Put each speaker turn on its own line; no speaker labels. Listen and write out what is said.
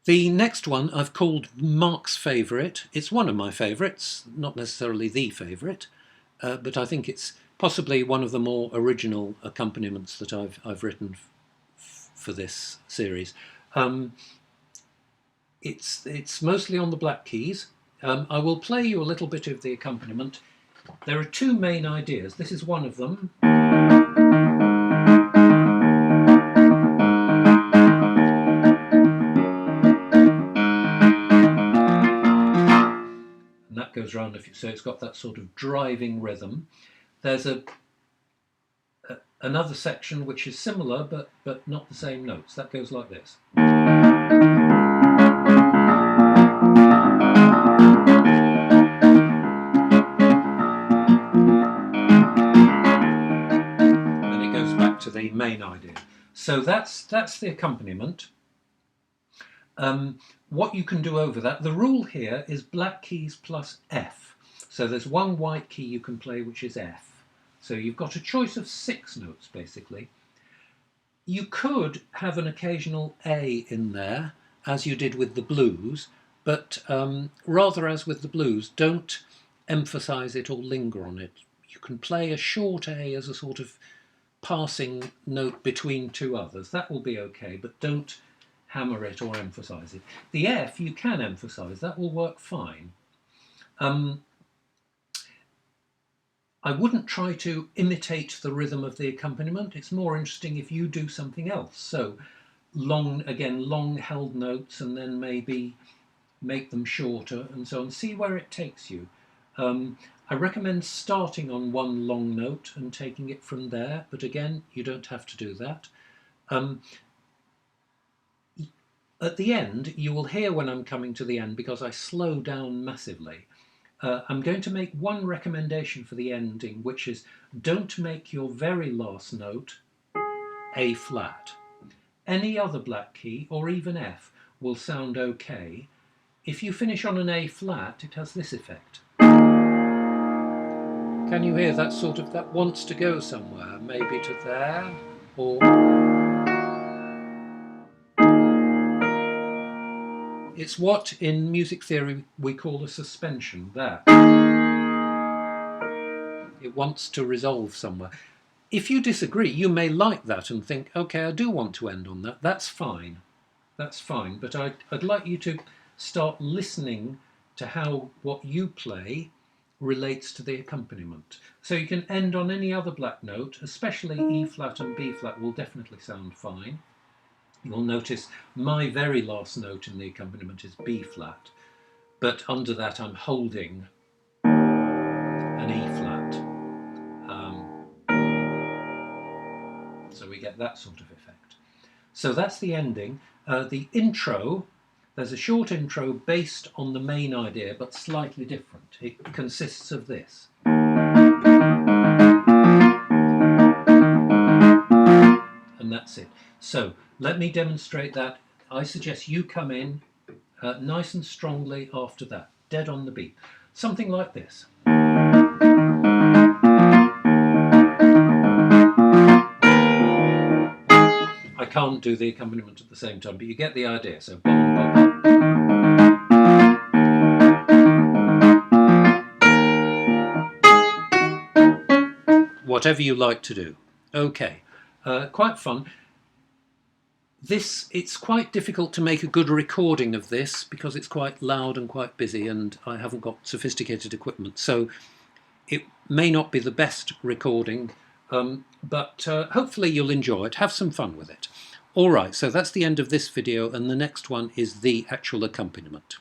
The next one I've called Mark's Favourite. It's one of my favourites, not necessarily the favourite, but I think it's possibly one of the more original accompaniments that I've written for this series. It's mostly on the black keys. I will play you a little bit of the accompaniment. There are two main ideas. This is one of them. And that goes round, so it's got that sort of driving rhythm. There's another section which is similar but not the same notes. That goes like this. And it goes back to the main idea. So that's the accompaniment. What you can do over that, the rule here is black keys plus F. So there's one white key you can play, which is F. So you've got a choice of 6 notes, basically. You could have an occasional A in there, as you did with the blues, but rather as with the blues, don't emphasise it or linger on it. You can play a short A as a sort of passing note between two others. That will be okay, but don't hammer it or emphasise it. The F you can emphasise, that will work fine. I wouldn't try to imitate the rhythm of the accompaniment. It's more interesting if you do something else. So long held notes and then maybe make them shorter and so on. See where it takes you. I recommend starting on one long note and taking it from there, but again, you don't have to do that. At the end, you will hear when I'm coming to the end, because I slow down massively. I'm going to make one recommendation for the ending, which is don't make your very last note A flat. Any other black key, or even F, will sound okay. If you finish on an A flat, it has this effect. Can you hear that sort of, that wants to go somewhere, maybe to there, or... It's what in music theory we call a suspension, there. It wants to resolve somewhere. If you disagree, you may like that and think, okay, I do want to end on that. That's fine. That's fine. But I'd like you to start listening to how what you play relates to the accompaniment. So you can end on any other black note, especially E flat and B flat will definitely sound fine. You'll notice my very last note in the accompaniment is B flat, but under that I'm holding an E flat. So we get that sort of effect. So that's the ending. The intro, there's a short intro based on the main idea, but slightly different. It consists of this. And that's it. So let me demonstrate that. I suggest you come in nice and strongly after that, dead on the beat. Something like this. I can't do the accompaniment at the same time, but you get the idea. So bum, bum, bum. Whatever you like to do. Okay, quite fun. It's quite difficult to make a good recording of this because it's quite loud and quite busy and I haven't got sophisticated equipment, so it may not be the best recording, but hopefully you'll enjoy it. Have some fun with it. Alright, so that's the end of this video, and the next one is the actual accompaniment.